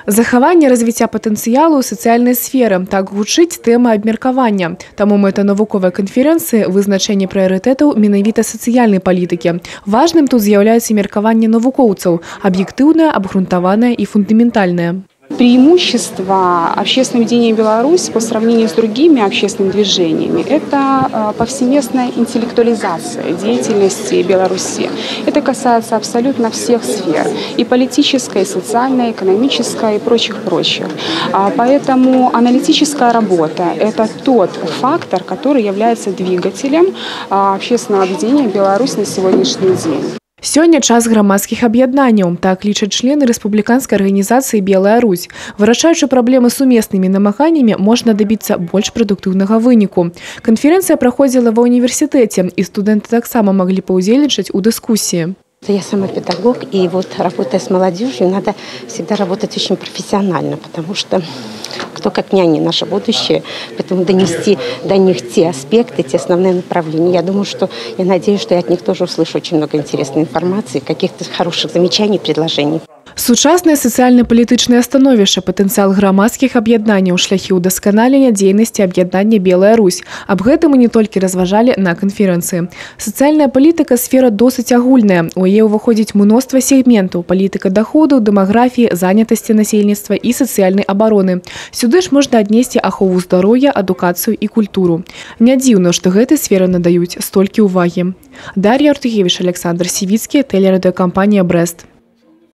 Захаванне развіцця патэнцыялу ў сацыяльнай сферы. Так гучыць тэма абмеркавання. Таму мэта навуковай канферэнцыі вызначэнне прыярытэтаў менавіта сацыяльнай палітыкі. Важным тут з'яўляецца меркаванне навукоўцаў, аб'ектыўнае, абгрунтаванае і фундаментальнае. Преимущество общественного движения «Беларусь» по сравнению с другими общественными движениями – это повсеместная интеллектуализация деятельности Беларуси. Это касается абсолютно всех сфер – и политической, и социальной, экономической, и прочих. Поэтому аналитическая работа – это тот фактор, который является двигателем общественного движения «Беларусь» на сегодняшний день. Сёння час грамадскіх аб'яднанняў, так лічаць члены рэспубліканскай арганізацыі «Белая Русь». Вырашаючы праблемы сумеснымі намаганнямі, можна дабіцца больш прадуктыўнага выніку. Канферэнцыя праходзіла ва універсітэце, і студэнты таксама маглі паўдзельнічаць у дыскусіі. Я сама педагог, и вот работая с молодежью, надо всегда работать очень профессионально, потому что кто как няня наше будущее, поэтому донести до них те аспекты, те основные направления. Я думаю, я надеюсь, что я от них тоже услышу очень много интересной информации, каких-то хороших замечаний, предложений. Сучаснае сацыяльна-палітычнае становішча, патэнцыял грамадскіх аб'яднанняў, шляхі ўдасканалення дзейнасці аб'яднання «Белая Русь». Аб гэтым мы не толькі разважалі на канферэнцыі. Сацыяльная палітыка – сфера досыць агульная. У яе ўваходзіць мноства сегментаў – палітыка даходаў, дэмаграфіі, занятасці насельніцтва і сацыяльнай абароны. Сюды ж можна аднесці ахову здароўя, адукацыю і культуру. Не дзіўна, што гэтай сферы надаюць столькі ўвагі. Дар'я Артугевіч, Александр Сівіцкі, тэлерадыёкампанія «Брэст».